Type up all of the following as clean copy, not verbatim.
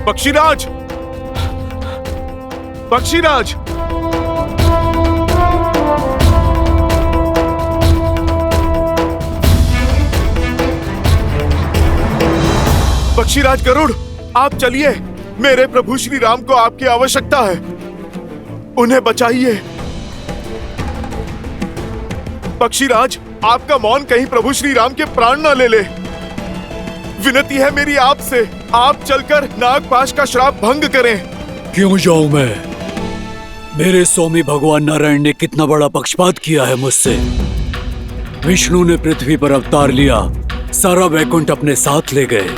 पक्षीराज, पक्षीराज, पक्षीराज गरुड़, आप चलिए। मेरे प्रभु श्री राम को आपकी आवश्यकता है, उन्हें बचाइए। पक्षीराज, आपका मौन कहीं प्रभु श्री राम के प्राण न ले ले। विनती है मेरी आपसे, आप चलकर नागपाश का श्राप भंग करें। क्यों जाऊं मैं? मेरे स्वामी भगवान नारायण ने कितना बड़ा पक्षपात किया है मुझसे। विष्णु ने पृथ्वी पर अवतार लिया, सारा वैकुंठ अपने साथ ले गए।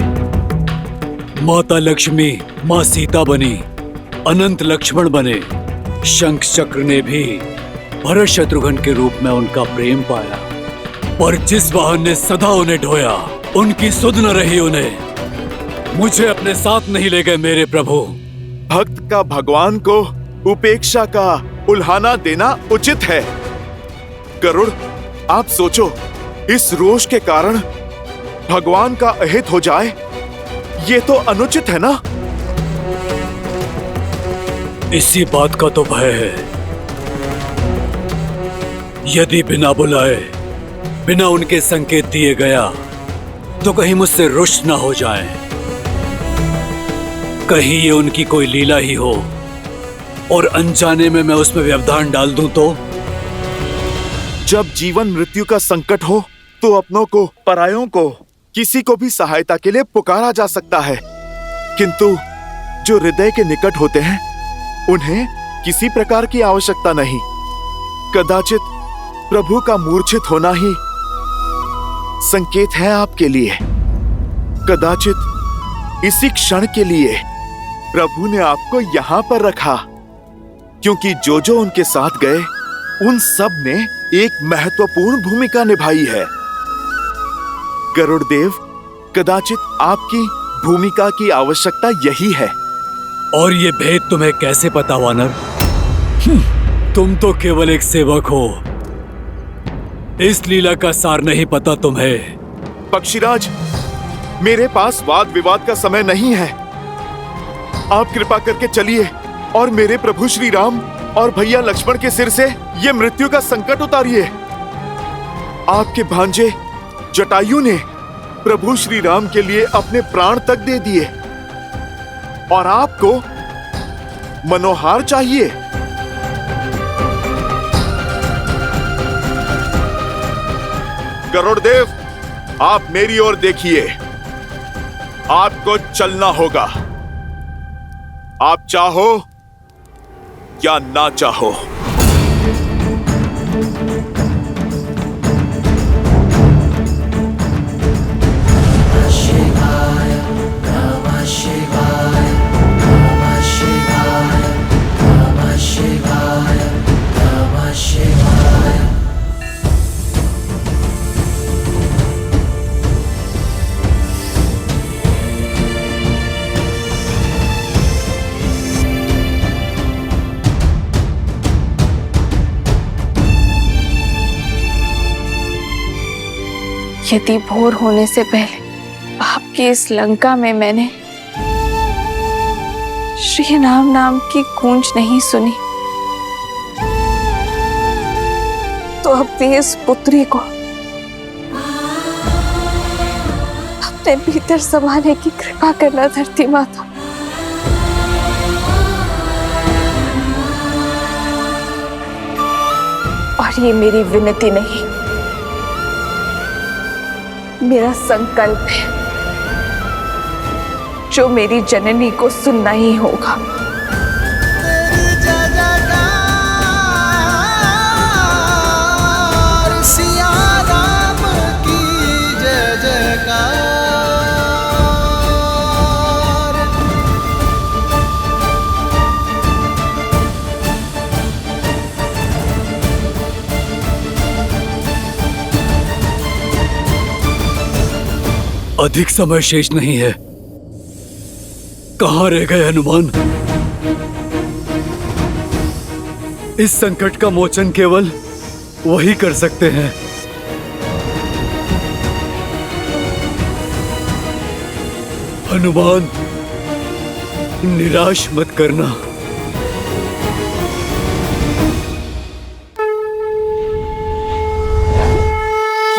माता लक्ष्मी माँ सीता बनी, अनंत लक्ष्मण बने। शंख चक्र ने भी भरत शत्रुघ्न के रूप में उनका प्रेम पाया, पर जिस वाहन ने सदा उन्हें ढोया, उनकी सुध न रही उन्हें। मुझे अपने साथ नहीं ले गए मेरे प्रभु। भक्त का भगवान को उपेक्षा का उल्हाना देना उचित है। गरुड़, आप सोचो, इस रोष के कारण भगवान का अहित हो जाए, ये तो अनुचित है ना? इसी बात का तो भय है। यदि बिना बुलाए, बिना उनके संकेत दिए गया, तो कहीं मुझसे रुष्ट ना हो जाए। कहीं ये उनकी कोई लीला ही हो और अनजाने में मैं उसमें व्यवधान डाल दूं तो? जब जीवन मृत्यु का संकट हो तो अपनों को, परायों को, किसी को भी सहायता के लिए पुकारा जा सकता है, किंतु जो हृदय के निकट होते हैं उन्हें किसी प्रकार की आवश्यकता नहीं। कदाचित प्रभु का मूर्छित होना ही संकेत है आपके लिए। कदाचित इसी क्षण के लिए प्रभु ने आपको यहाँ पर रखा, क्योंकि जो जो उनके साथ गए उन सब ने एक महत्वपूर्ण भूमिका निभाई है। गरुड़ देव, कदाचित आपकी भूमिका की आवश्यकता यही है। और ये भेद तुम्हें कैसे पता वानर? तुम तो केवल एक सेवक हो, इस लीला का सार नहीं पता तुम्हें। पक्षीराज, मेरे पास वाद विवाद का समय नहीं है। आप कृपा करके चलिए और मेरे प्रभु श्री राम और भैया लक्ष्मण के सिर से ये मृत्यु का संकट उतारिए। आपके भांजे जटायु ने प्रभु श्री राम के लिए अपने प्राण तक दे दिए, और आपको मनोहार चाहिए। गरुड़ देव, आप मेरी ओर देखिए। आपको चलना होगा, आप चाहो या ना चाहो। यदि भोर होने से पहले आपकी इस लंका में मैंने श्री राम नाम की गूंज नहीं सुनी, तो अपनी इस पुत्री को अपने भीतर समाने की कृपा करना धरती माता। और ये मेरी विनती नहीं, मेरा संकल्प है, जो मेरी जननी को सुनना ही होगा। सिया राम की जय जयकार। अधिक समय शेष नहीं है। कहां रह गए हनुमान? इस संकट का मोचन केवल वही कर सकते हैं। हनुमान, निराश मत करना।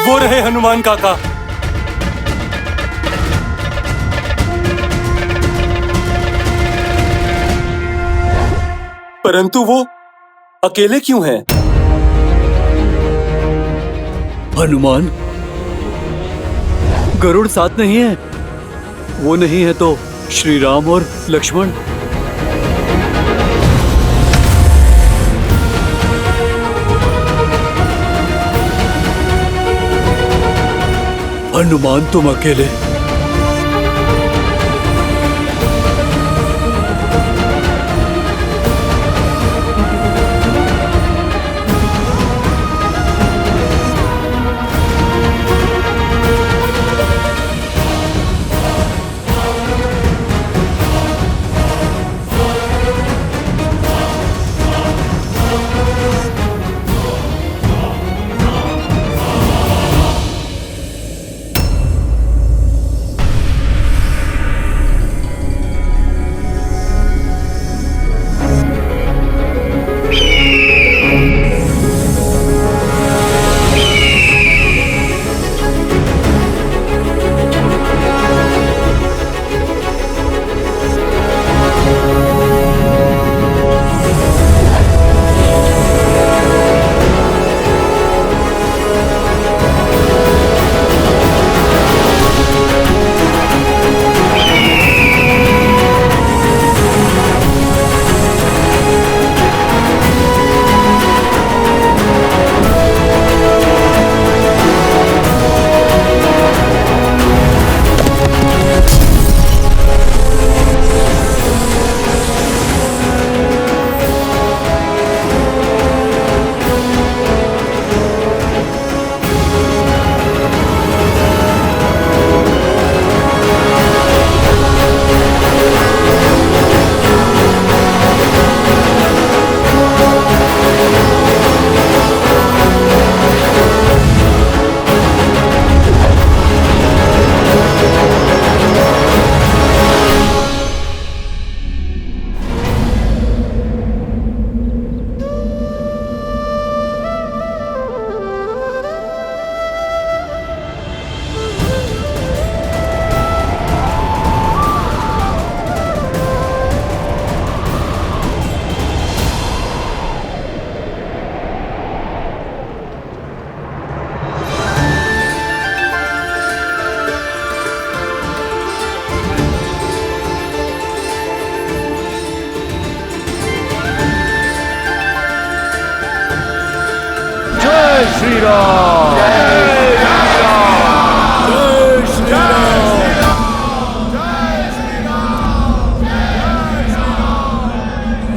वो रहे हनुमान काका। परंतु वो अकेले क्यों हैं? हनुमान, गरुड़ साथ नहीं है। वो नहीं है तो श्री राम और लक्ष्मण। हनुमान, तुम अकेले।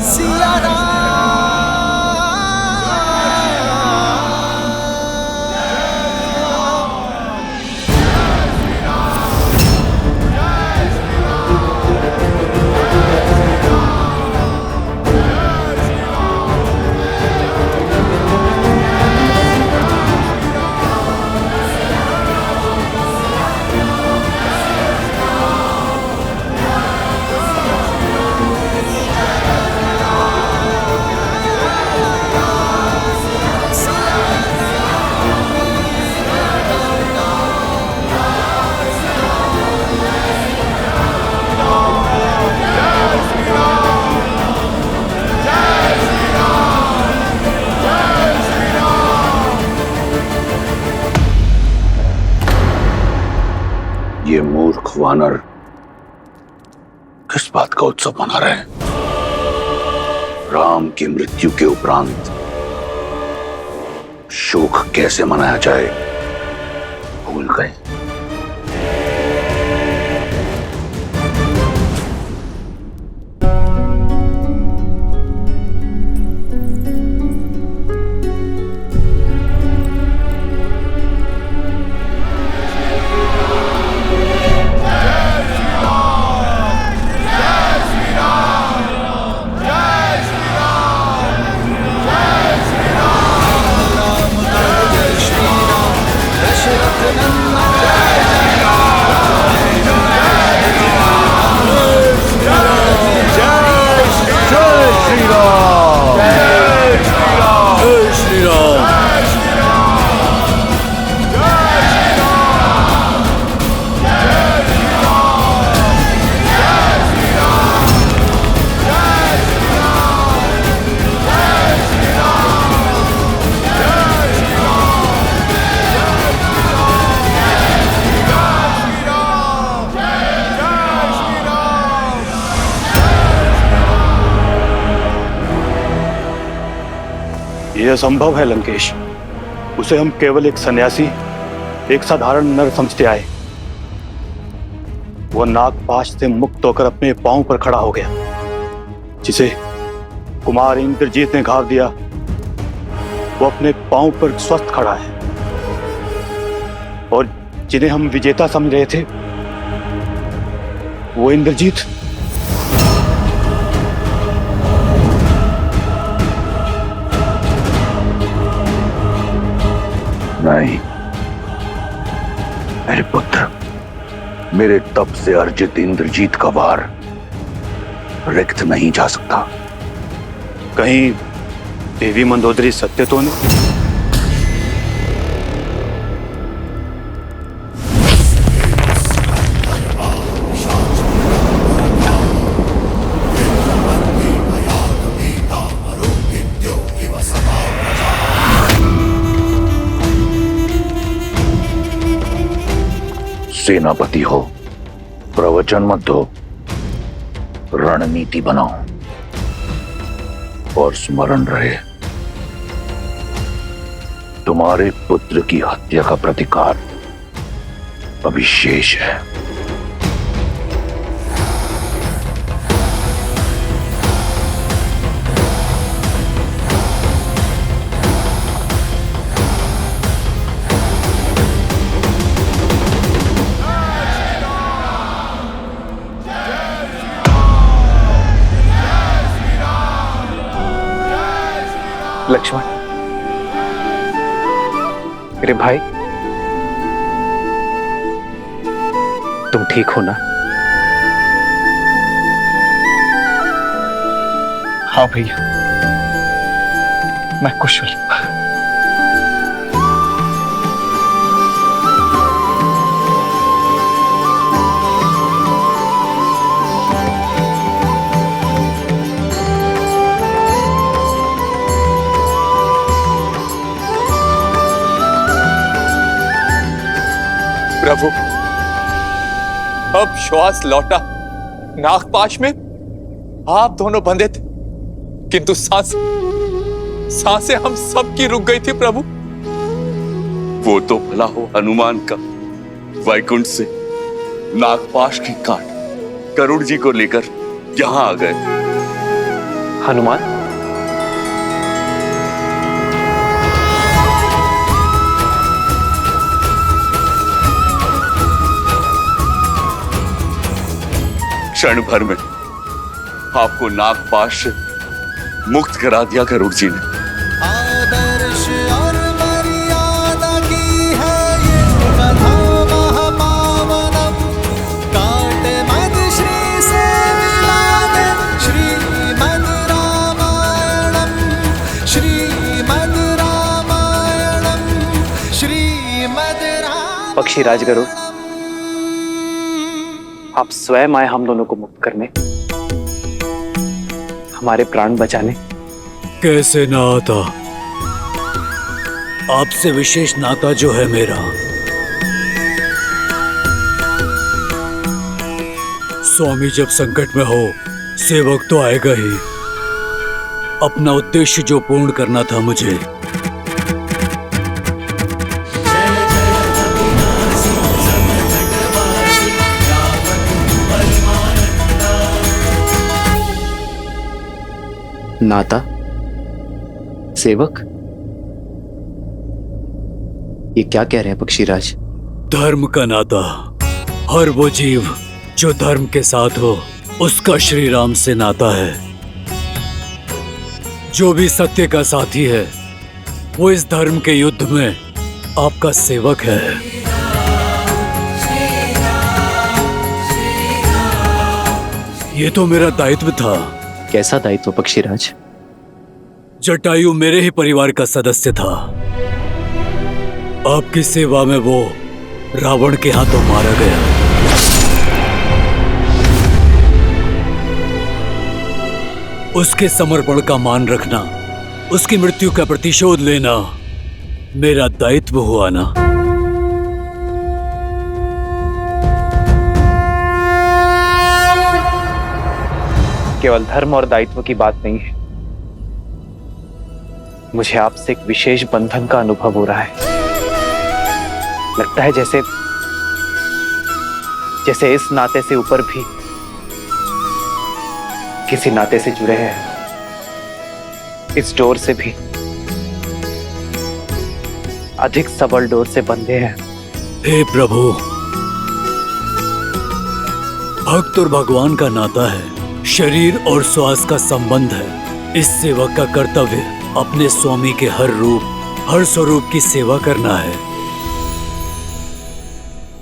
सिया राम। ये मूर्ख वानर किस बात का उत्सव मना रहे हैं? राम की मृत्यु के उपरांत शोक कैसे मनाया जाए भूल गए। दशरथ नंदन यह असंभव है लंकेश। उसे हम केवल एक सन्यासी, एक साधारण नर समझते आए। वह नागपाश से मुक्त होकर अपने पांव पर खड़ा हो गया। जिसे कुमार इंद्रजीत ने घाव दिया, वो अपने पांव पर स्वस्थ खड़ा है। और जिन्हें हम विजेता समझ रहे थे, वो इंद्रजीत नहीं मेरे पुत्र, मेरे तप से अर्जित इंद्रजीत का वार रिक्त नहीं जा सकता। कहीं देवी मंदोदरी सत्य तो नहीं? सेनापति हो, प्रवचन मत दो, रणनीति बनाओ। और स्मरण रहे, तुम्हारे पुत्र की हत्या का प्रतिकार अभी शेष है। लक्ष्मण, मेरे भाई, तुम ठीक हो ना? हाँ भैया, मैं कुशल। प्रभु, अब श्वास लौटा। नागपाश में आप दोनों बंधे थे, किंतु सांसें हम सब की रुक गई थी प्रभु। वो तो भला हो हनुमान का वैकुंठ से नागपाश की काट गरुड़ जी को लेकर यहां आ गए। हनुमान, क्षण भर में आपको नागपाश से मुक्त करा दिया गरुड़ जी ने। आदर्श और मर्यादा की है ये कथा महापावनम। काटे मद श्री से मिलाने श्रीमद् रामायणम, श्रीमद् रामायणम, श्रीमद् रामायणम। पक्षी राजगरुड़, आप स्वयं आए हम दोनों को मुक्त करने, हमारे प्राण बचाने। कैसे ना आता? आपसे विशेष नाता जो है मेरा। स्वामी जब संकट में हो, सेवक तो आएगा ही। अपना उद्देश्य जो पूर्ण करना था मुझे, नाता, सेवक, ये क्या कह रहे हैं पक्षीराज? धर्म का नाता। हर वो जीव जो धर्म के साथ हो, उसका श्री राम से नाता है। जो भी सत्य का साथी है, वो इस धर्म के युद्ध में आपका सेवक है। ये तो मेरा दायित्व था। कैसा दायित्व पक्षीराज? जटायु मेरे ही परिवार का सदस्य था। आपकी सेवा में वो रावण के हाथों मारा गया। उसके समर्पण का मान रखना, उसकी मृत्यु का प्रतिशोध लेना मेरा दायित्व हुआ ना। केवल धर्म और दायित्व की बात नहीं है, मुझे आपसे एक विशेष बंधन का अनुभव हो रहा है। लगता है जैसे इस नाते से ऊपर भी किसी नाते से जुड़े हैं, इस डोर से भी अधिक सबल डोर से बंधे हैं। हे प्रभु, भक्त और भगवान का नाता है, शरीर और श्वास का संबंध है। इस सेवक का कर्तव्य अपने स्वामी के हर रूप, हर स्वरूप की सेवा करना है।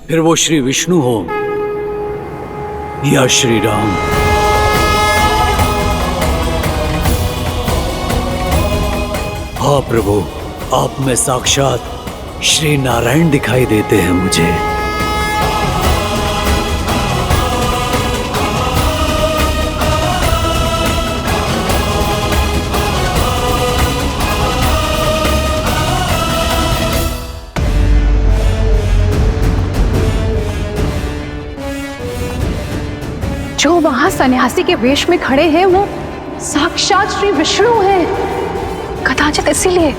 फिर वो श्री विष्णु हो या श्री राम। हाँ प्रभु, आप में साक्षात श्री नारायण दिखाई देते हैं मुझे। जो वहां सन्यासी के वेश में खड़े हैं वो साक्षात श्री विष्णु हैं। कदाचित इसीलिए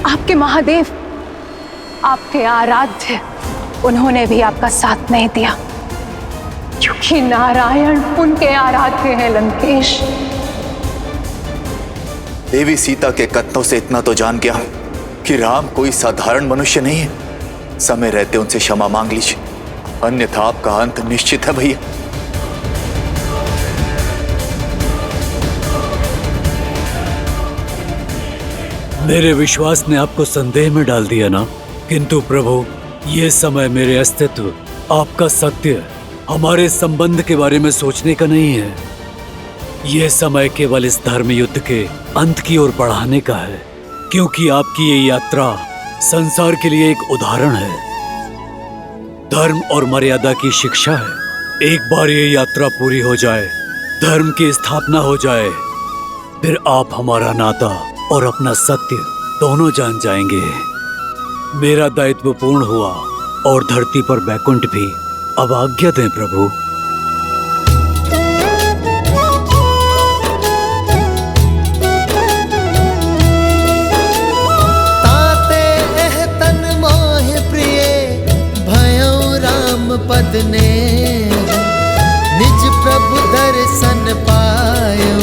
आपके महादेव, आपके आराध्य, उन्होंने भी आपका साथ नहीं दिया, क्योंकि नारायण उनके आराध्य हैं लंकेश। देवी सीता के कथनों से इतना तो जान गया कि राम कोई साधारण मनुष्य नहीं है। समय रहते उनसे क्षमा मांग लीजिए, अन्यथा आपका अंत निश्चित है भैया। मेरे विश्वास ने आपको संदेह में डाल दिया ना? किंतु प्रभु, ये समय मेरे अस्तित्व, आपका सत्य, हमारे संबंध के बारे में सोचने का नहीं है। ये समय केवल इस धर्म युद्ध के अंत की ओर बढ़ाने का है, क्योंकि आपकी ये यात्रा संसार के लिए एक उदाहरण है, धर्म और मर्यादा की शिक्षा है। एक बार ये यात्रा पूरी हो जाए, धर्म की स्थापना हो जाए, फिर आप हमारा नाता और अपना सत्य दोनों जान जाएंगे। मेरा दायित्व पूर्ण हुआ और धरती पर बैकुंठ भी। अब आज्ञा दें प्रभु। ताते एह तन मोह प्रिय भयो राम पद ने, निज प्रभु दर्शन पायो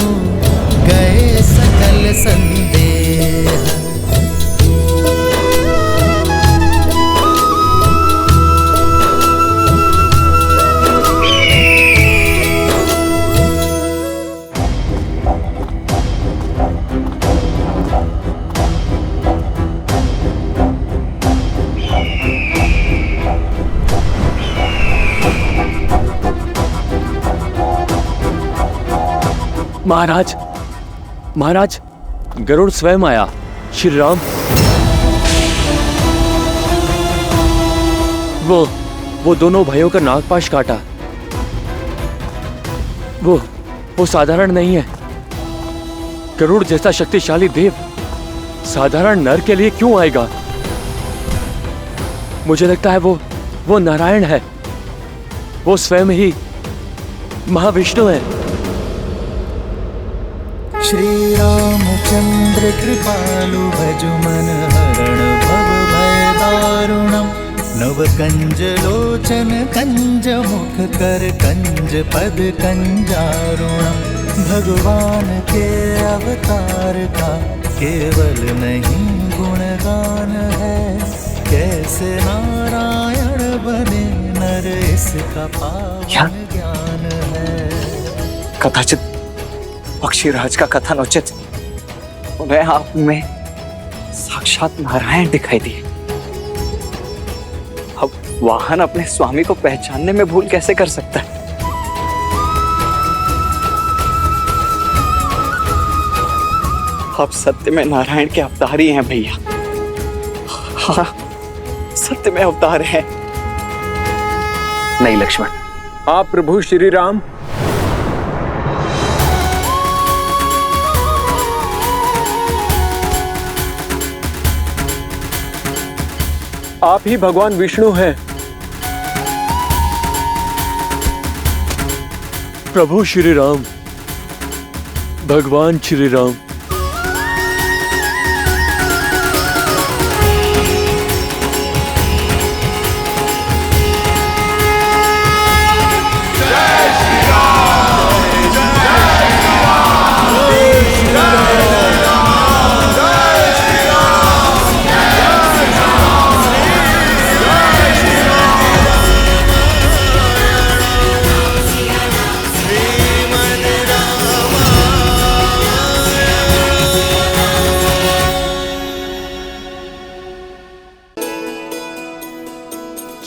गए सकल संदेह। महाराज, महाराज, गरुड़ स्वयं आया। श्री राम। वो दोनों भाइयों का नागपाश काटा। वो साधारण नहीं है। गरुड़ जैसा शक्तिशाली देव साधारण नर के लिए क्यों आएगा? मुझे लगता है वो नारायण है। वो स्वयं ही महाविष्णु है। श्री रामचंद्र कृपालु भज मन हरण भव भय दारुणम, नव कंज लोचन कंज मुख कर कंज पद कंजारुणम। भगवान के अवतार का केवल नहीं गुणगान है, कैसे नारायण बने नर इसका पावन ज्ञान है। कदाचित पक्षीराज का कथन उचित, उन्हें आप में साक्षात नारायण दिखाई दिए। अब वाहन अपने स्वामी को पहचानने में भूल कैसे कर सकता है? आप सत्य में नारायण के अवतार ही हैं भैया। हाँ, सत्य में अवतार हैं। नहीं लक्ष्मण, आप प्रभु श्री राम। आप ही भगवान विष्णु हैं। प्रभु श्री राम, भगवान श्री राम।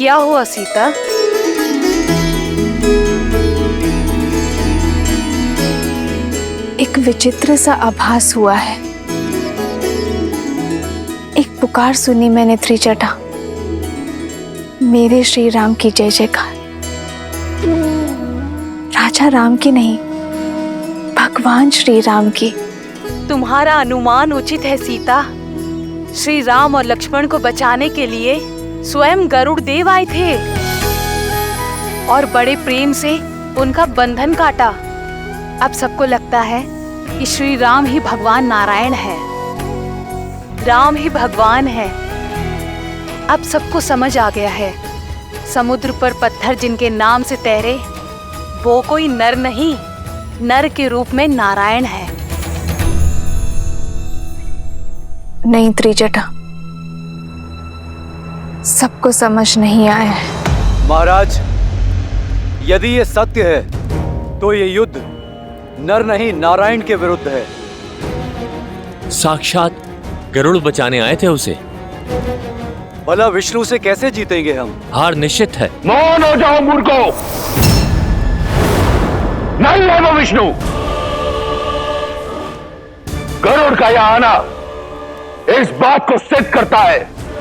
क्या हुआ सीता? एक विचित्र सा आभास हुआ है। एक पुकार सुनी मैंने त्रिजटा, मेरे श्री राम की जय जयकार। राजा राम की नहीं, भगवान श्री राम की। तुम्हारा अनुमान उचित है सीता। श्री राम और लक्ष्मण को बचाने के लिए स्वयं गरुड़ देव आए थे और बड़े प्रेम से उनका बंधन काटा। अब सबको लगता है कि श्री राम ही भगवान नारायण है, राम ही भगवान है। अब सबको समझ आ गया है, समुद्र पर पत्थर जिनके नाम से तैरे वो कोई नर नहीं, नर के रूप में नारायण है। नहीं त्रिजटा, सबको समझ नहीं आया है। महाराज, यदि ये सत्य है तो ये युद्ध नर नहीं नारायण के विरुद्ध है। साक्षात गरुड़ बचाने आए थे उसे। भला विष्णु से कैसे जीतेंगे हम? हार निश्चित है। मौन हो जाओ मूर्खों, नहीं है वो विष्णु। गरुड़ का यहां आना इस बात को सिद्ध करता है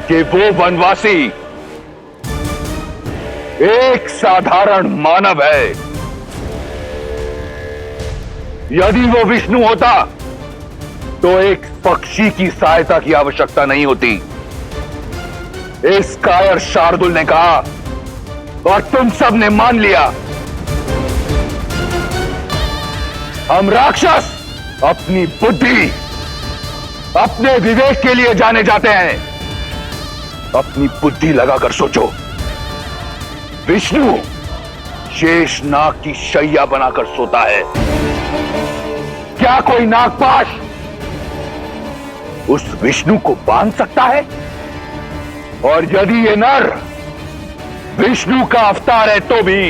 कि वो वनवासी एक साधारण मानव है। यदि वो विष्णु होता तो एक पक्षी की सहायता की आवश्यकता नहीं होती। इस कायर शार्दुल ने कहा और तुम सब ने मान लिया। हम राक्षस अपनी बुद्धि, अपने विवेक के लिए जाने जाते हैं। अपनी बुद्धि लगाकर सोचो, विष्णु शेष नाग की शैया बनाकर सोता है। क्या कोई नागपाश उस विष्णु को बांध सकता है? और यदि ये नर विष्णु का अवतार है तो भी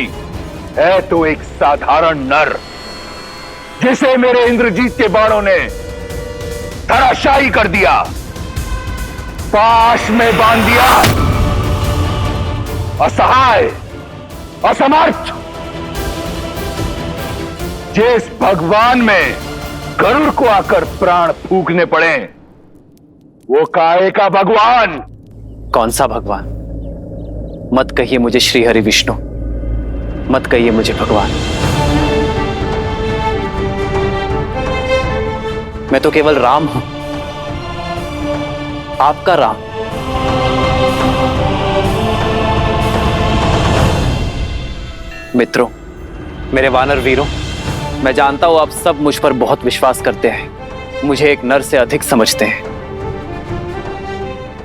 है तो एक साधारण नर, जिसे मेरे इंद्रजीत के बाणों ने धराशायी कर दिया, पाश में बांध दिया। असहाय, असमर्थ, जिस भगवान में गरुड़ को आकर प्राण फूकने पड़े, वो काहे का भगवान? कौन सा भगवान? मत कहिए मुझे श्री हरि विष्णु, मत कहिए मुझे भगवान। मैं तो केवल राम हूं, आपका राम। मित्रों, मेरे वानर वीरों, मैं जानता हूं आप सब मुझ पर बहुत विश्वास करते हैं, मुझे एक नर से अधिक समझते हैं,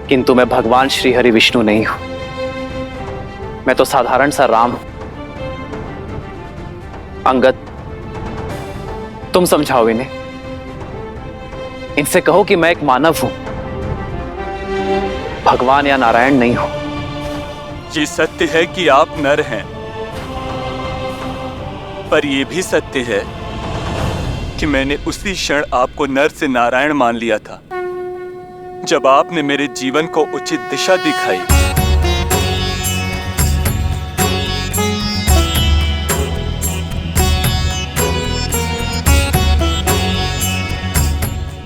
किंतु मैं भगवान श्री हरि विष्णु नहीं हूं। मैं तो साधारण सा राम हूं। अंगद, तुम समझाओ इन्हें, इनसे कहो कि मैं एक मानव हूं, भगवान या नारायण नहीं हूं। ये सत्य है कि आप नर हैं, पर यह भी सत्य है कि मैंने उसी क्षण आपको नर से नारायण मान लिया था जब आपने मेरे जीवन को उचित दिशा दिखाई।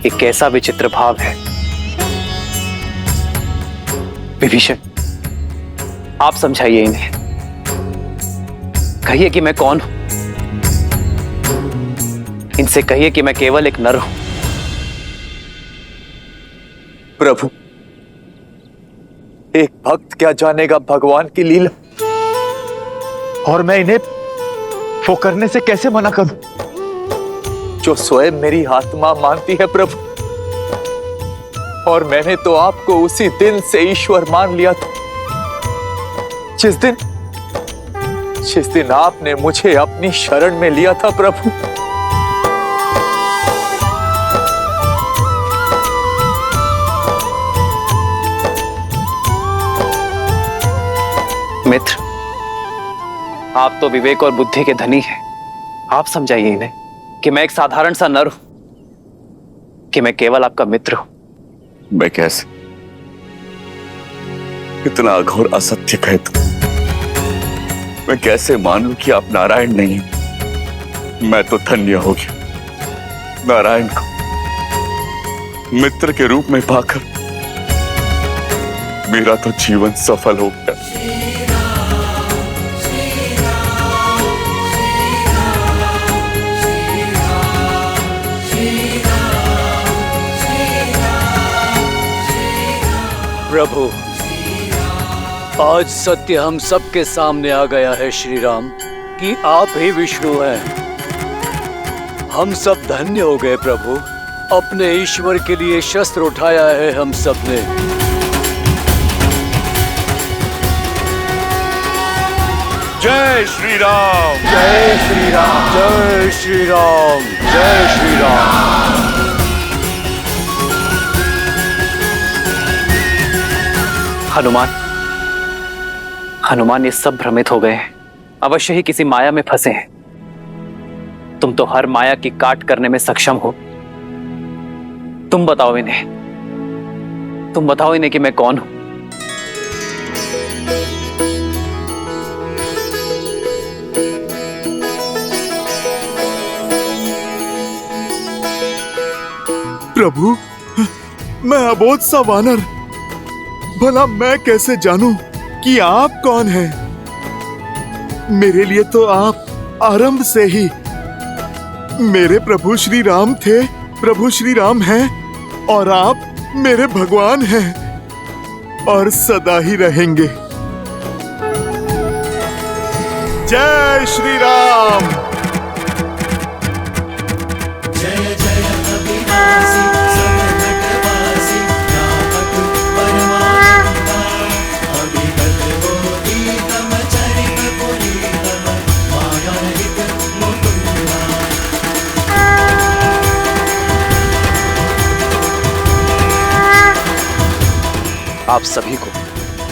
एक कैसा विचित्र भाव है। विभीषण, आप समझाइए इन्हें, कहिए कि मैं कौन हूं। इनसे कहिए कि मैं केवल एक नर हूं। प्रभु, एक भक्त क्या जानेगा भगवान की लीला, और मैं इन्हें वो करने से कैसे मना करूं जो स्वयं मेरी आत्मा मानती है प्रभु। और मैंने तो आपको उसी दिन से ईश्वर मान लिया था जिस दिन आपने मुझे अपनी शरण में लिया था प्रभु। मित्र, आप तो विवेक और बुद्धि के धनी हैं। आप समझाइए इन्हें कि मैं एक साधारण सा नर हूं, कि मैं केवल आपका मित्र हूं। मैं कैसे? इतना अघोर असत्य कहे तुम। मैं कैसे मानूं कि आप नारायण नहीं हो। मैं तो धन्य हो गया नारायण को मित्र के रूप में पाकर। मेरा तो जीवन सफल हो गया। प्रभु, आज सत्य हम सबके सामने आ गया है श्री राम कि आप ही विष्णु हैं। हम सब धन्य हो गए प्रभु। अपने ईश्वर के लिए शस्त्र उठाया है हम सब ने। जय श्री राम, जय श्री राम, जय श्री राम, जय श्री राम। हनुमान ये सब भ्रमित हो गए हैं। अवश्य ही किसी माया में फंसे हैं। तुम तो हर माया की काट करने में सक्षम हो। तुम बताओ इन्हें कि मैं कौन हूं। प्रभु, मैं अबोध सा वानर, भला मैं कैसे जानूं कि आप कौन हैं? मेरे लिए तो आप आरंभ से ही मेरे प्रभु श्री राम थे, प्रभु श्री राम हैं, और आप मेरे भगवान हैं और सदा ही रहेंगे। जय श्री राम। जय जय कबीरदासी सबनटवासी व्यापक परमात्मा अभिगत गोपीतम चरित पुरीतम मायारहित मुकुंदा। आप सभी को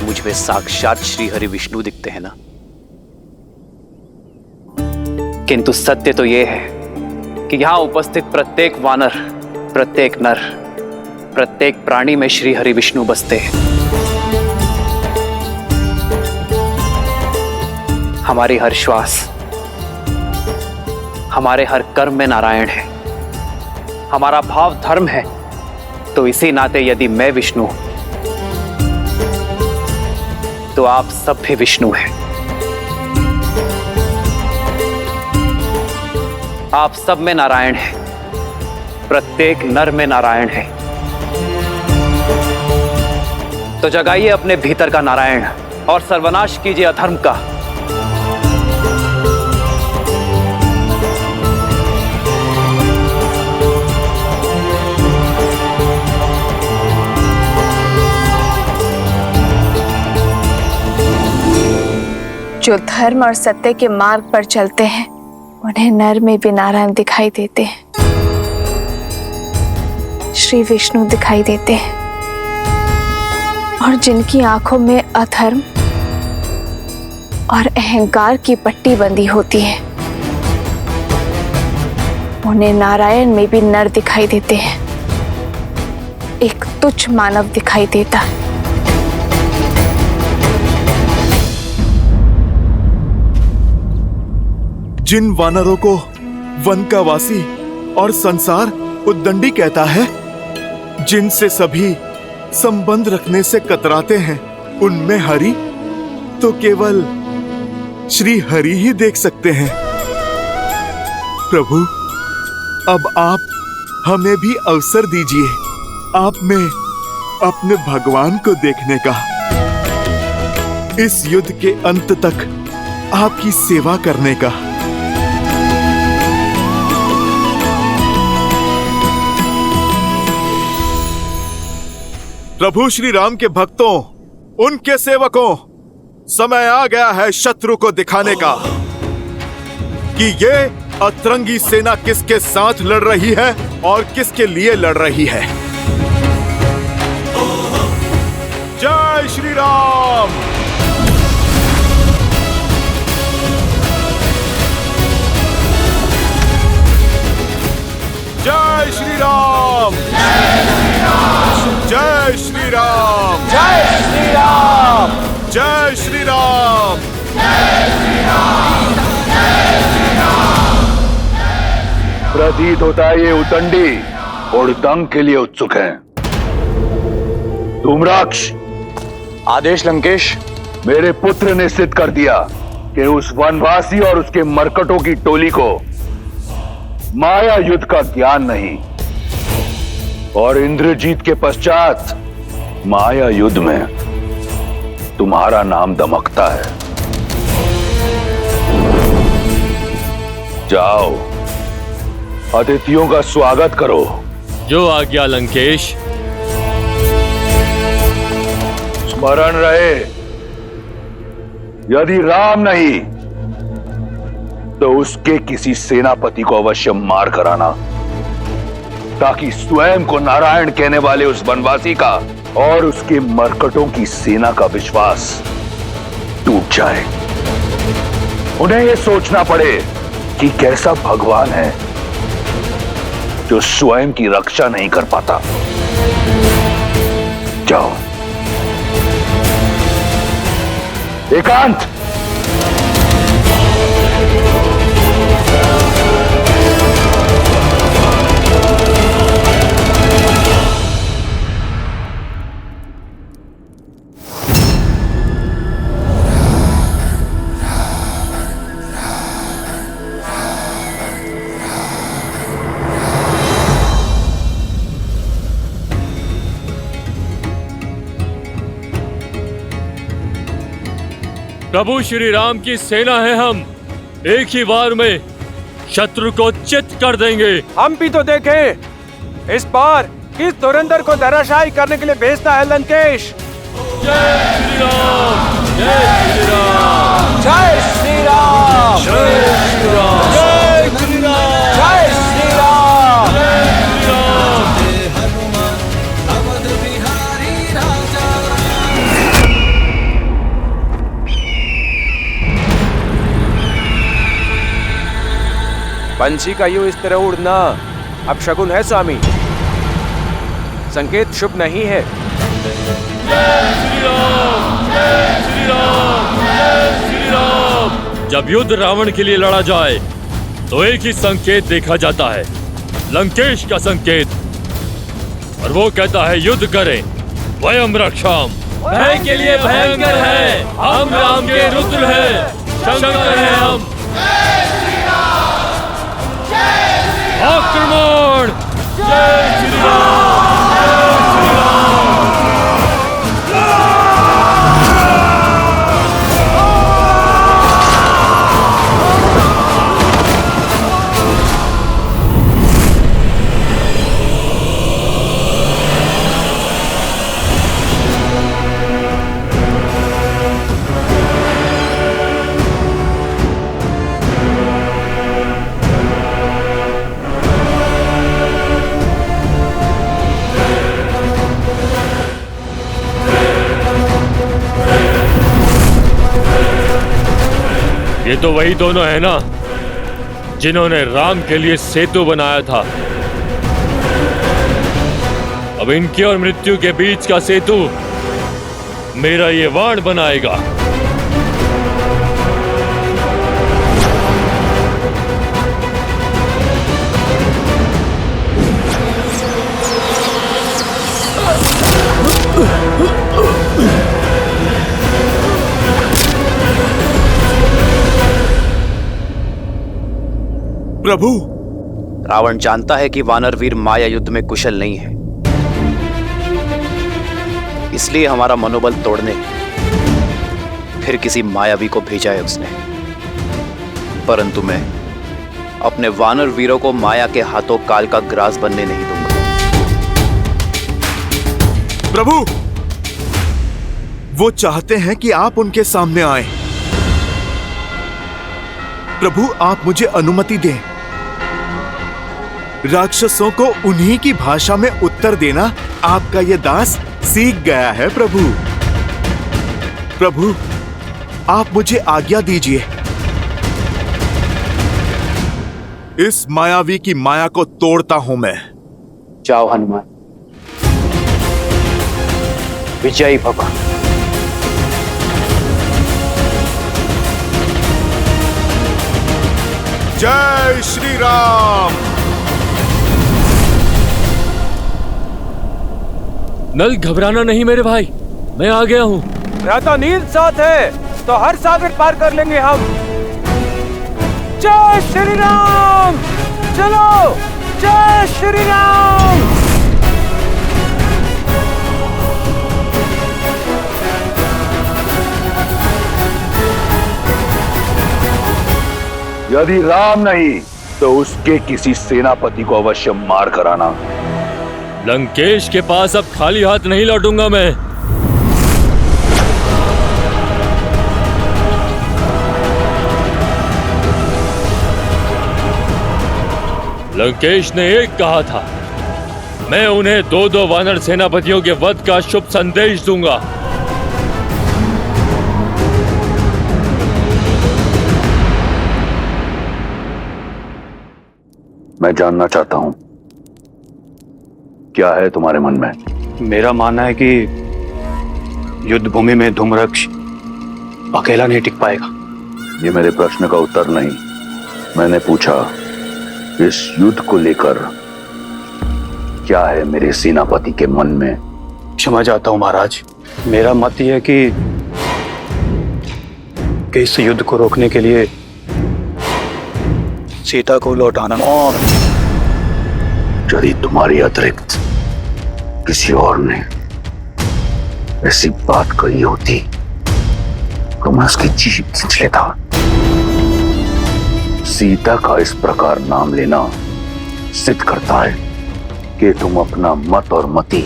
मुझ में साक्षात श्री हरि विष्णु दिखते हैं ना, किंतु सत्य तो यह है कि यहां उपस्थित प्रत्येक वानर, प्रत्येक नर, प्रत्येक प्राणी में श्री हरि विष्णु बसते हैं। हमारी हर श्वास, हमारे हर कर्म में नारायण है। हमारा भाव धर्म है, तो इसी नाते यदि मैं विष्णु हूं तो आप सब भी विष्णु हैं। आप सब में नारायण है, प्रत्येक नर में नारायण है। तो जगाइए अपने भीतर का नारायण और सर्वनाश कीजिए अधर्म का। जो धर्म और सत्य के मार्ग पर चलते हैं उन्हें नर में भी नारायण दिखाई देते हैं, श्री विष्णु दिखाई देते हैं। और जिनकी आंखों में अधर्म और अहंकार की पट्टी बंधी होती है उन्हें नारायण में भी नर दिखाई देते हैं, एक तुच्छ मानव दिखाई देता है। जिन वानरों को वन का वासी और संसार उद्दंडी कहता है, जिनसे सभी संबंध रखने से कतराते हैं, उनमें हरि तो केवल श्री हरि ही देख सकते हैं। प्रभु, अब आप हमें भी अवसर दीजिए आप में अपने भगवान को देखने का, इस युद्ध के अंत तक आपकी सेवा करने का। प्रभु श्री राम के भक्तों, उनके सेवकों, समय आ गया है शत्रु को दिखाने का कि ये अतरंगी सेना किसके साथ लड़ रही है और किसके लिए लड़ रही है। जय श्री राम। जय श्री राम। जय श्री राम। जय श्री राम। जय श्री राम। जय श्री राम। प्रतीत होता है ये उतंडी उड़दंग के लिए उत्सुक हैं। धूम्राक्ष, आदेश लंकेश। मेरे पुत्र ने सिद्ध कर दिया कि उस वनवासी और उसके मरकटों की टोली को माया युद्ध का ज्ञान नहीं, और इंद्रजीत के पश्चात माया युद्ध में तुम्हारा नाम दमकता है। जाओ, अतिथियों का स्वागत करो। जो आज्ञा लंकेश। स्मरण रहे, यदि राम नहीं तो उसके किसी सेनापति को अवश्य मार कराना, ताकि स्वयं को नारायण कहने वाले उस वनवासी का और उसके मरकटों की सेना का विश्वास टूट जाए। उन्हें यह सोचना पड़े कि कैसा भगवान है जो स्वयं की रक्षा नहीं कर पाता। जाओ। एकांत। प्रभु श्री राम की सेना है, हम एक ही बार में शत्रु को चित कर देंगे। हम भी तो देखें, इस बार किस धुरंधर को धराशायी करने के लिए भेजता है लंकेश। जय श्री राम, जय श्री राम, जय श्री राम, जय श्री राम, जय श्री राम, जय श्री राम, जय श्री राम। हनुमान अवध बिहारी राजा। पंछी का यूं इस तरह उड़ना अपशगुन है स्वामी, संकेत शुभ नहीं है। जय श्री राम, जय श्री राम, जय श्री राम। जब युद्ध रावण के लिए लड़ा जाए तो एक ही संकेत देखा जाता है, लंकेश का संकेत, और वो कहता है युद्ध करें, वयम रक्षाम। भय के लिए भयंकर है, हम राम के रुद्र हैं, शंकर हैं हम। आक्रमण। जय श्री राम, जय श्री राम। ये तो वही दोनों है ना जिन्होंने राम के लिए सेतु बनाया था। अब इनके और मृत्यु के बीच का सेतु मेरा ये वाण बनाएगा। प्रभु, रावण जानता है कि वानर वीर माया युद्ध में कुशल नहीं है, इसलिए हमारा मनोबल तोड़ने फिर किसी मायावी को भेजा है उसने। परंतु मैं अपने वानर वीरों को माया के हाथों काल का ग्रास बनने नहीं दूंगा। प्रभु, वो चाहते हैं कि आप उनके सामने आए। प्रभु, आप मुझे अनुमति दें। राक्षसों को उन्हीं की भाषा में उत्तर देना आपका ये दास सीख गया है। प्रभु, प्रभु, आप मुझे आज्ञा दीजिए। इस मायावी की माया को तोड़ता हूं मैं। जाओ हनुमान, विजयी भव। जय श्री राम। नल, घबराना नहीं मेरे भाई, मैं आ गया हूँ। तो नील साथ है तो हर सागर पार कर लेंगे हम। जय श्री राम। चलो, जय श्री राम। यदि राम नहीं तो उसके किसी सेनापति को अवश्य मार कर आना। लंकेश के पास अब खाली हाथ नहीं लौटूंगा मैं। लंकेश ने एक कहा था, मैं उन्हें 2-2 वानर सेनापतियों के वध का शुभ संदेश दूंगा। मैं जानना चाहता हूं, क्या है तुम्हारे मन में? मेरा मानना है कि युद्ध भूमि में धूम्रक्ष अकेला नहीं टिक पाएगा। ये मेरे प्रश्न का उत्तर नहीं। मैंने पूछा, इस युद्ध को लेकर क्या है मेरे सेनापति के मन में? क्षमा चाहता हूं महाराज, मेरा मत यह है कि इस युद्ध को रोकने के लिए सीता को लौटाना। और यदि तुम्हारी अतिरिक्त किसी और ने ऐसी बात कही होती तो मैं उसकी जीभ खींच लेता। सीता का इस प्रकार नाम लेना सिद्ध करता है कि तुम अपना मत और मति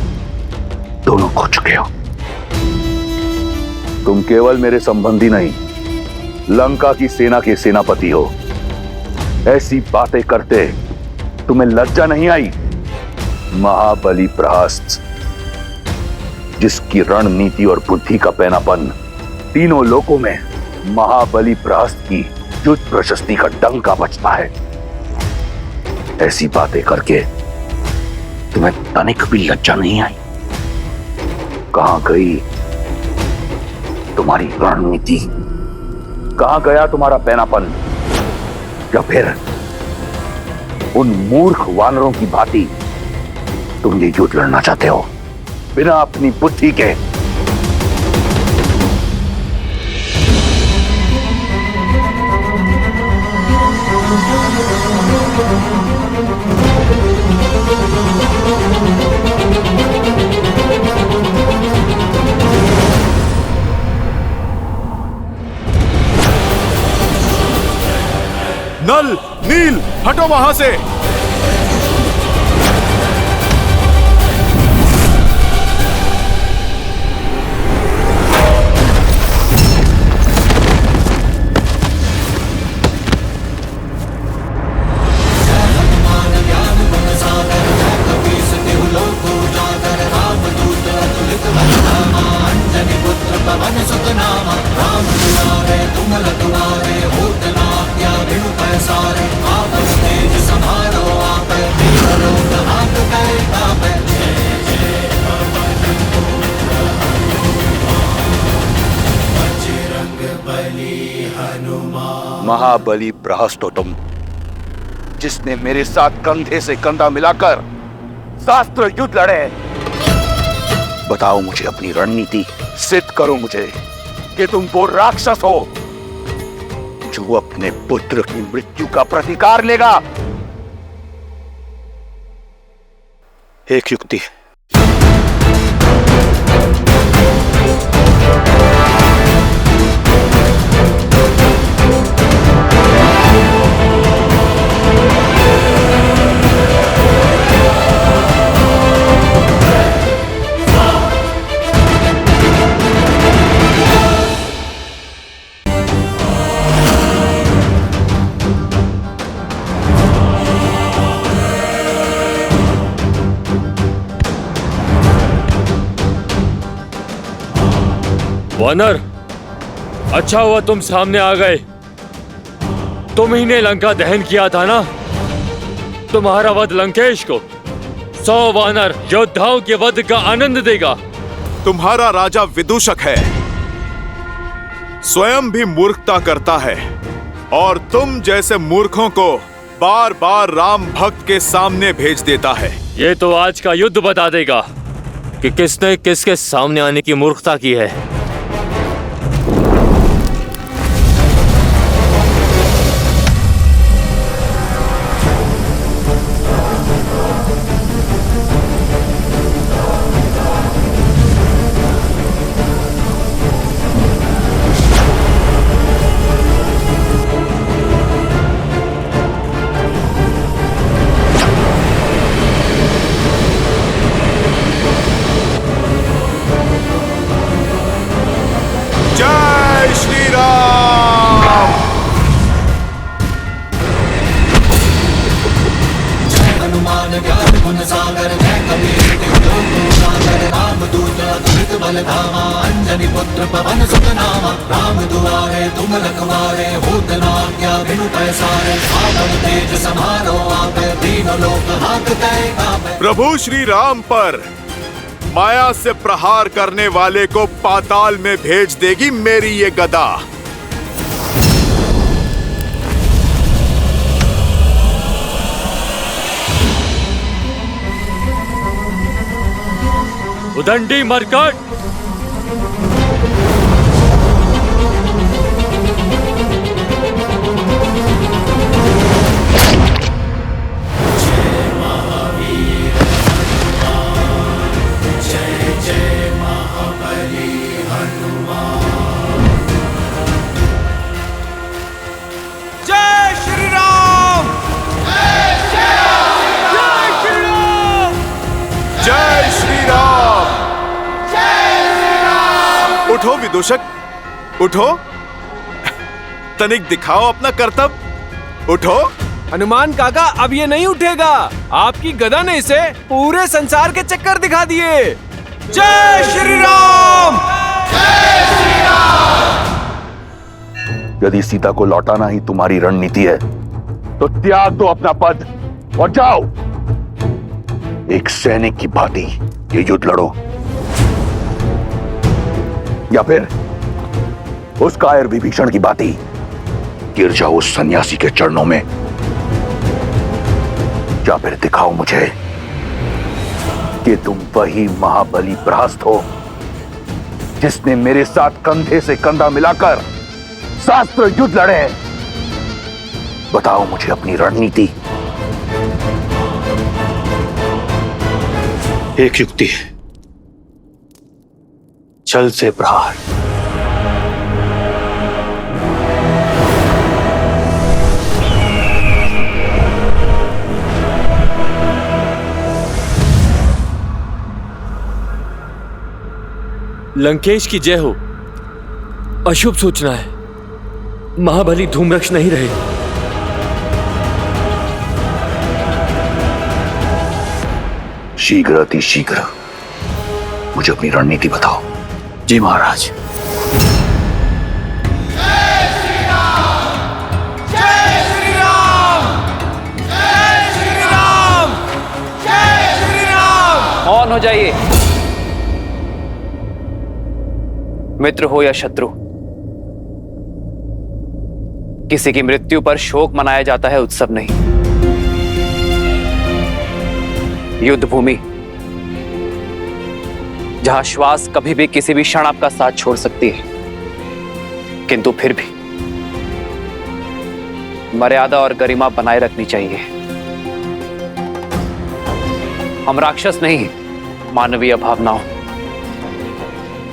दोनों खो चुके हो। तुम केवल मेरे संबंधी नहीं, लंका की सेना के सेनापति हो। ऐसी बातें करते तुम्हें लज्जा नहीं आई? महाबली प्रहस्त, जिसकी रणनीति और बुद्धि का पैनापन तीनों लोकों में महाबली प्रहस्त की युद्ध प्रशस्ति का डंका बजता है, ऐसी बातें करके तुम्हें तनिक भी लज्जा नहीं आई? कहां गई तुम्हारी रणनीति? कहां गया तुम्हारा पैनापन? या फिर उन मूर्ख वानरों की भांति तुम ये युद्ध लड़ना चाहते हो बिना अपनी बुद्धि के? नल, नील, हटो वहां से। महाबली प्रहस्त हो तुम, जिसने मेरे साथ कंधे से कंधा मिलाकर शास्त्र युद्ध लड़े। बताओ मुझे अपनी रणनीति, सिद्ध करो मुझे कि तुम वो राक्षस हो जो अपने पुत्र की मृत्यु का प्रतिकार लेगा। एक युक्ति। वानर, अच्छा हुआ तुम सामने आ गए। तुम ही ने लंका दहन किया था ना? तुम्हारा वध लंकेश को 100 वानर योद्धाओं के वध का आनंद देगा। तुम्हारा राजा विदूषक है, स्वयं भी मूर्खता करता है और तुम जैसे मूर्खों को बार बार राम भक्त के सामने भेज देता है। ये तो आज का युद्ध बता देगा कि किसने किसके सामने आने की मूर्खता की है। जय श्री राम। हनुमान ज्ञान गुण सागर जय कबीर तिलोक सागर रामदूत अतुलित बल धामा अंजनी पुत्र पवन सुत नामा राम दुआरे तुम रखवारे होत न आज्ञा बिनु पैसारे सावन तेज समारो आपे तीनों लोक हांकते कांपे। प्रभु श्री राम पर माया से प्रहार करने वाले को पाताल में भेज देगी मेरी ये गदा। उदंडी मरकट, जय श्री राम। जय श्री राम। उठो विदूषक, उठो। तनिक दिखाओ अपना कर्तव्य। उठो। हनुमान काका, अब ये नहीं उठेगा। आपकी गदा ने इसे पूरे संसार के चक्कर दिखा दिए। जय श्री राम। यदि सीता को लौटाना ही तुम्हारी रणनीति है तो त्याग दो अपना पद और जाओ। एक सैनिक की भांति ये युद्ध लड़ो, या फिर उस कायर विभीषण की भांति गिर जाओ उस सन्यासी के चरणों में, या फिर दिखाओ मुझे कि तुम वही महाबली प्रहस्त हो जिसने मेरे साथ कंधे से कंधा मिलाकर शास्त्र युद्ध लड़े हैं। बताओ मुझे अपनी रणनीति। एक युक्ति है, छल से प्रहार। लंकेश की जय हो। अशुभ सूचना है, महाबली धूम्रक्ष नहीं रहे। शीघ्र अति शीघ्र मुझे अपनी रणनीति बताओ। जी महाराज। मौन हो जाइए। मित्र हो या शत्रु, किसी की मृत्यु पर शोक मनाया जाता है, उत्सव नहीं। युद्ध भूमि जहां श्वास कभी भी किसी भी क्षण आपका साथ छोड़ सकती है, किंतु फिर भी मर्यादा और गरिमा बनाए रखनी चाहिए। हम राक्षस नहीं, मानवीय भावनाओं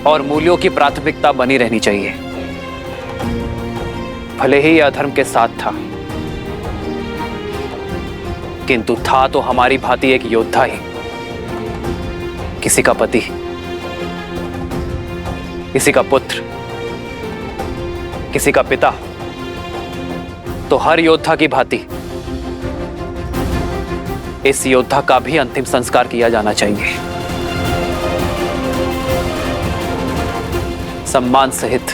और मूल्यों की प्राथमिकता बनी रहनी चाहिए। भले ही यह अधर्म के साथ था, किंतु था तो हमारी भांति एक योद्धा ही। किसी का पति, किसी का पुत्र, किसी का पिता, तो हर योद्धा की भांति इस योद्धा का भी अंतिम संस्कार किया जाना चाहिए। सम्मान सहित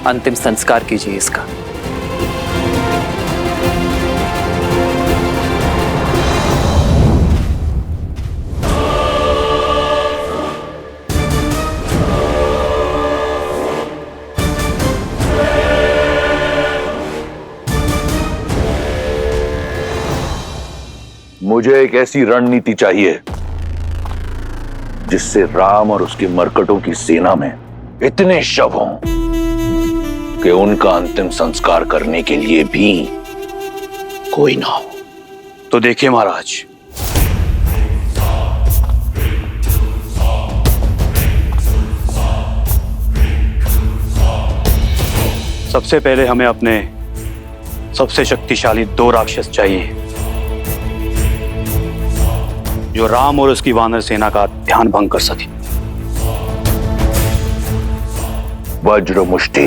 अंतिम संस्कार कीजिए इसका। मुझे एक ऐसी रणनीति चाहिए जिससे राम और उसके मरकटों की सेना में इतने शव हों कि उनका अंतिम संस्कार करने के लिए भी कोई ना हो। तो देखिए महाराज, सबसे पहले हमें अपने सबसे शक्तिशाली 2 राक्षस चाहिए जो राम और उसकी वानर सेना का ध्यान भंग कर सके। वज्र मुष्टि,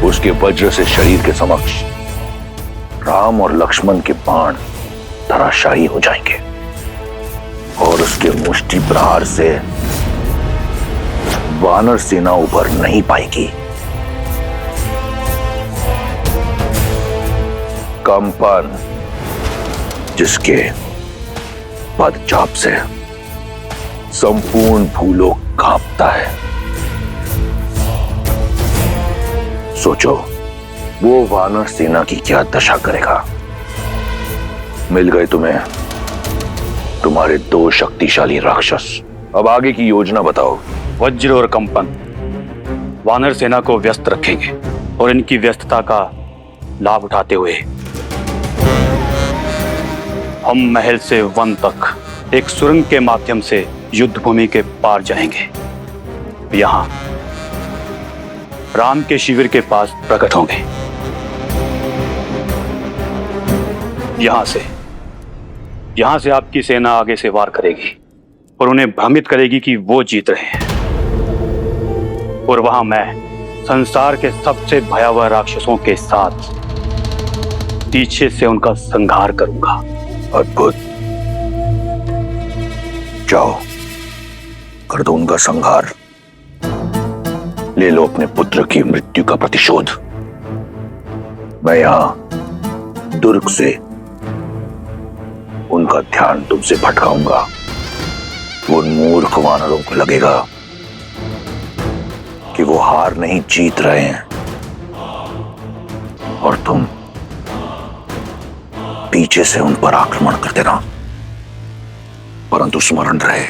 उसके वज्र से शरीर के समक्ष राम और लक्ष्मण के बाण धराशायी हो जाएंगे और उसके मुष्टि प्रहार से वानर सेना उभर नहीं पाएगी। कंपन, जिसके पदचाप से संपूर्ण भूलोक कांपता है। सोचो वो वानर सेना की क्या दशा करेगा। मिल गए तुम्हें तुम्हारे 2 शक्तिशाली राक्षस। अब आगे की योजना बताओ। वज्र और कंपन वानर सेना को व्यस्त रखेंगे और इनकी व्यस्तता का लाभ उठाते हुए हम महल से वन तक एक सुरंग के माध्यम से युद्ध भूमि के पार जाएंगे। यहां राम के शिविर के पास प्रकट होंगे। यहां से आपकी सेना आगे से वार करेगी और उन्हें भ्रमित करेगी कि वो जीत रहे हैं। और वहां मैं संसार के सबसे भयावह राक्षसों के साथ पीछे से उनका संहार करूंगा। अद्भुत, जाओ कर दो उनका संहार। ले लो अपने पुत्र की मृत्यु का प्रतिशोध। मैं यहां दुर्ग से उनका ध्यान तुमसे भटकाऊंगा। उन मूर्ख वानरों को लगेगा कि वो हार नहीं जीत रहे हैं और तुम पीछे से उन पर आक्रमण कर देना। परंतु स्मरण रहे,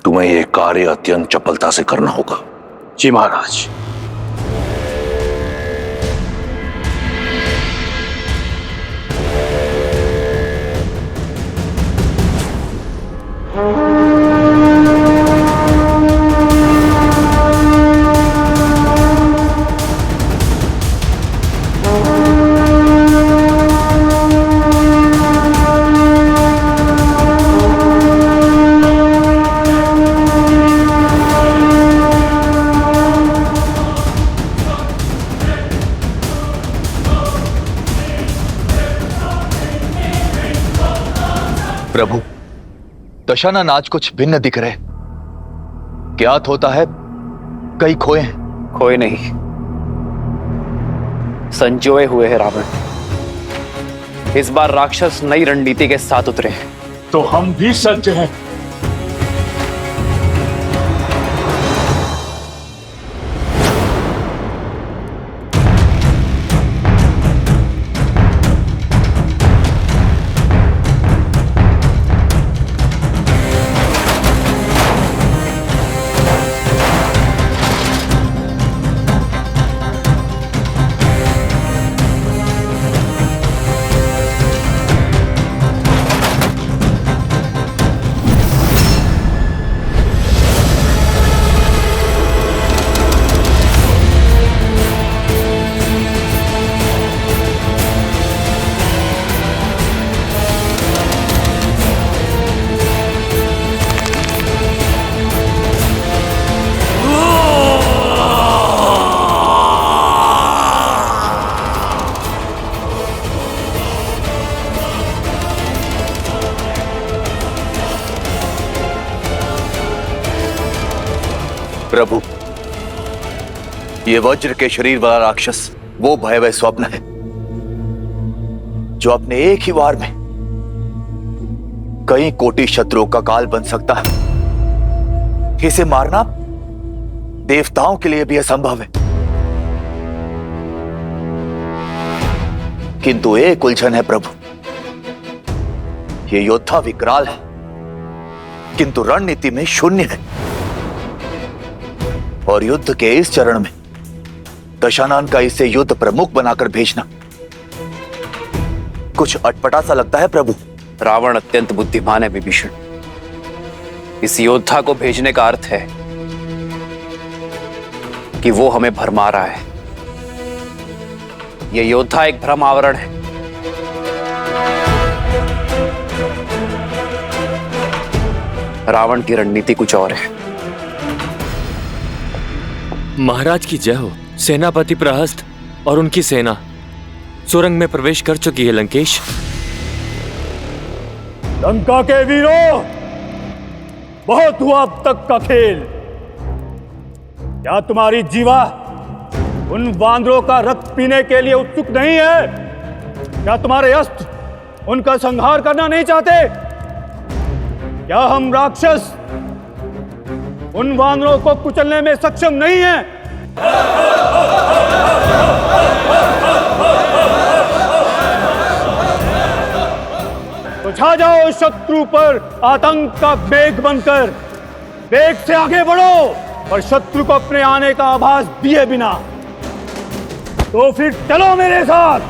तुम्हें यह कार्य अत्यंत चपलता से करना होगा। जी महाराज। प्रभु, दशानन आज कुछ भिन्न दिख रहे। ज्ञात होता है कई खोए हैं। खोए नहीं, संजोए हुए हैं रावण। इस बार राक्षस नई रणनीति के साथ उतरे हैं। तो हम भी सज्ज हैं। प्रभु, ये वज्र के शरीर वाला राक्षस वो भयावह स्वप्न है जो अपने एक ही वार में कई कोटि शत्रुओं का काल बन सकता है। इसे मारना देवताओं के लिए भी असंभव है। किंतु एक उलझन है प्रभु। ये योद्धा विकराल है, किंतु रणनीति में शून्य है। और युद्ध के इस चरण में दशानन का इसे युद्ध प्रमुख बनाकर भेजना कुछ अटपटा सा लगता है प्रभु। रावण अत्यंत बुद्धिमान है विभीषण। इस योद्धा को भेजने का अर्थ है कि वो हमें भरमा रहा है। यह योद्धा एक भ्रम आवरण है। रावण की रणनीति कुछ और है। महाराज की जय हो। सेनापति प्रहस्त और उनकी सेना सुरंग में प्रवेश कर चुकी है। लंकेश, लंका के वीरों, बहुत हुआ अब तक का खेल। क्या तुम्हारी जीवा उन वानरों का रक्त पीने के लिए उत्सुक नहीं है? क्या तुम्हारे अस्त्र उनका संहार करना नहीं चाहते? क्या हम राक्षस उन वानरों को कुचलने में सक्षम नहीं हैं? तो छा जाओ शत्रु पर आतंक का मेघ बनकर। वेग से आगे बढ़ो और शत्रु को अपने आने का आभास दिए बिना। तो फिर चलो मेरे साथ।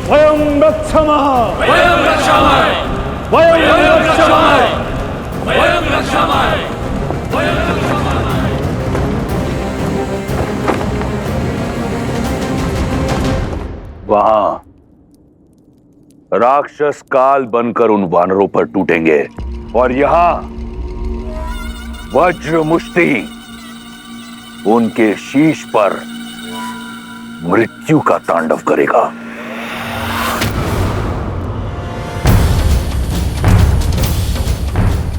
वयं रक्षामः, वयं रक्षामः, वयं रक्षामः, वयं रक्षामः, वयं रक्षामः। वहां राक्षस काल बनकर उन वानरों पर टूटेंगे और यहां वज्र मुष्टि उनके शीश पर मृत्यु का तांडव करेगा।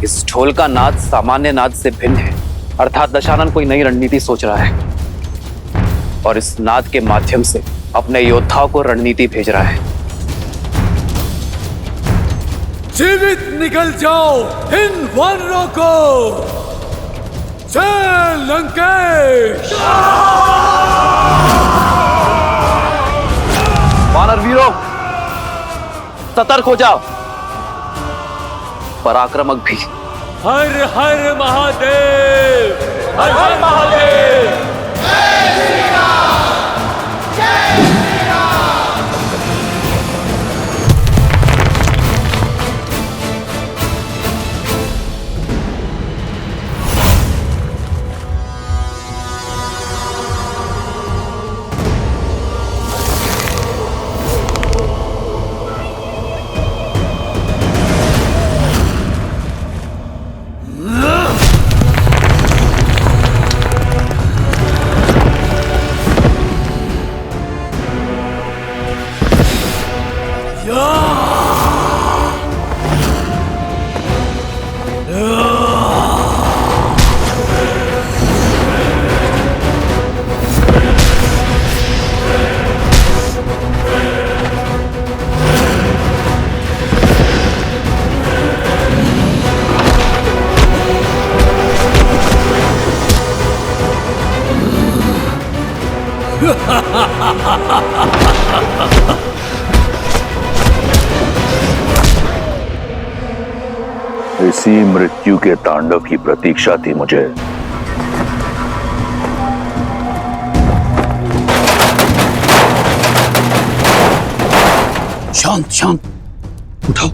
इस ढोल का नाद सामान्य नाद से भिन्न है, अर्थात दशानन कोई नई रणनीति सोच रहा है और इस नाद के माध्यम से अपने योद्धाओं को रणनीति भेज रहा है। जीवित निकल जाओ इन वानरों को। जय लंकेश। वानर वीरों, सतर्क हो जाओ। पराक्रमक भी। हर हर महादेव, हर हर महादेव। इसी मृत्यु के तांडव की प्रतीक्षा थी मुझे। शांत शांत, उठाओ।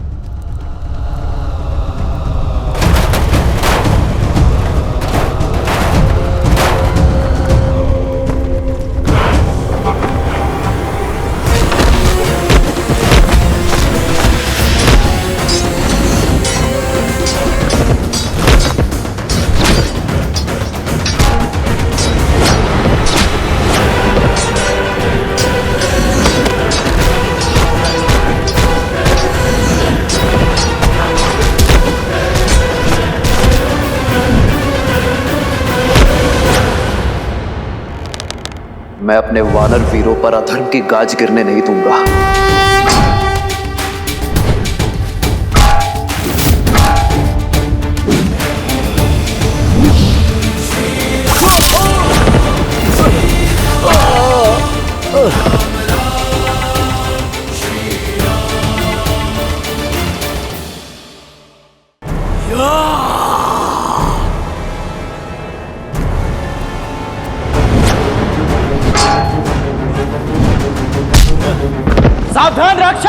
मैं अपने वानर वीरों पर अधर्म की गाज गिरने नहीं दूंगा।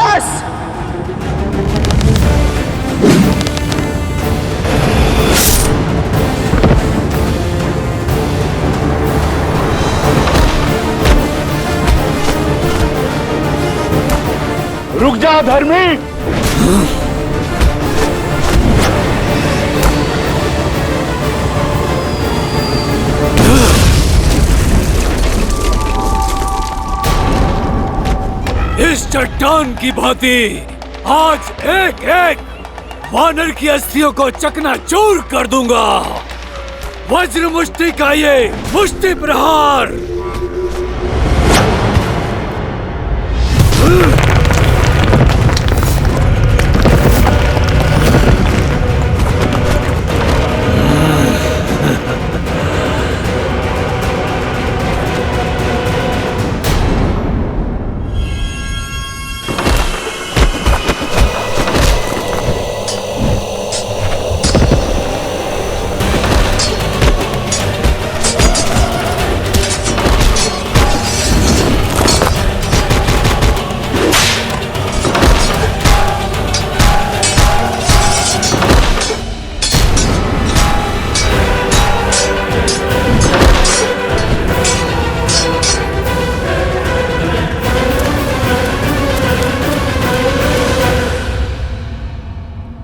बस। रुक जा धर्मी। इस चट्टान की भांति आज एक एक वानर की अस्थियों को चकनाचूर कर दूंगा। वज्र मुष्टि का ये मुष्टि प्रहार।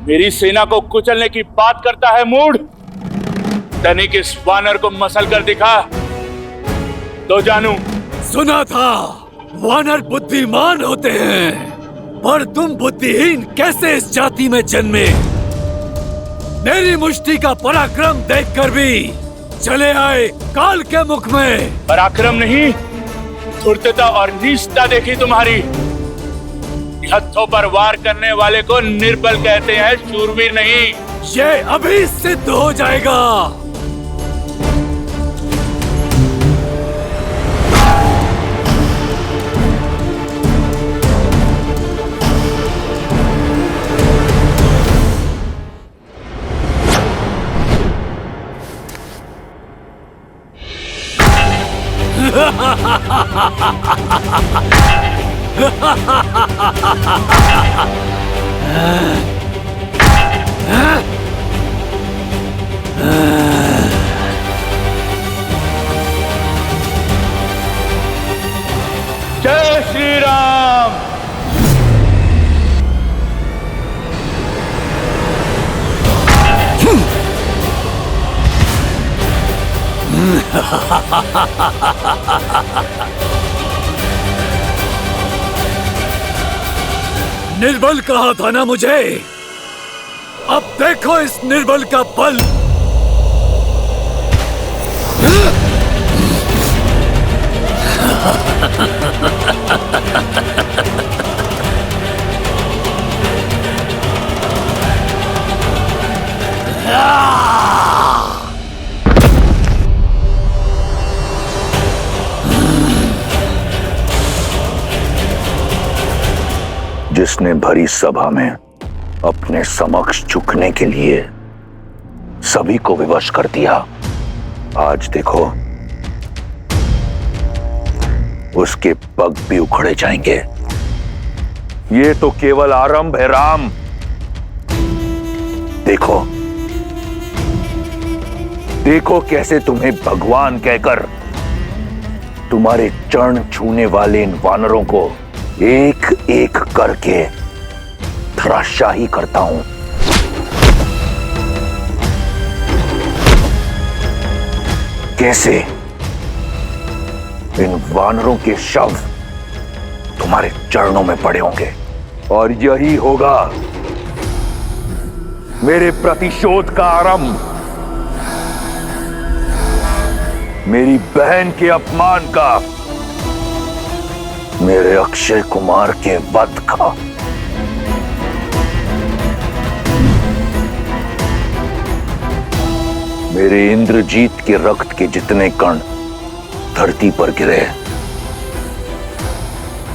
मेरी सेना को कुचलने की बात करता है मूढ़। तनिक इस वानर को मसल कर दिखा तो जानू। सुना था वानर बुद्धिमान होते हैं, पर तुम बुद्धिहीन कैसे इस जाति में जन्मे? मेरी मुष्टि का पराक्रम देखकर भी चले आए काल के मुख में। पराक्रम नहीं, धूर्तता और नीचता देखी तुम्हारी। हथों पर वार करने वाले को निर्बल कहते हैं, शूरवीर नहीं। ये अभी सिद्ध हो जाएगा। जय श्री राम। निर्बल कहा था ना मुझे? अब देखो इस निर्बल का बल। जिसने भरी सभा में अपने समक्ष झुकने के लिए सभी को विवश कर दिया, आज देखो उसके पग भी उखड़े जाएंगे। ये तो केवल आरंभ है राम। देखो देखो कैसे तुम्हें भगवान कहकर तुम्हारे चरण छूने वाले इन वानरों को एक एक करके धराशाही करता हूं। कैसे इन वानरों के शव तुम्हारे चरणों में पड़े होंगे, और यही होगा मेरे प्रतिशोध का आरंभ, मेरी बहन के अपमान का, मेरे अक्षय कुमार के वध का। मेरे इंद्रजीत के रक्त के जितने कण धरती पर गिरे,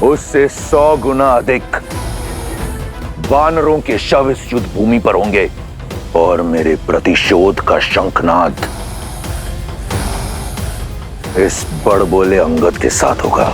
उससे 100 गुना अधिक वानरों के शव इस युद्ध भूमि पर होंगे, और मेरे प्रतिशोध का शंखनाद इस बड़बोले अंगद के साथ होगा।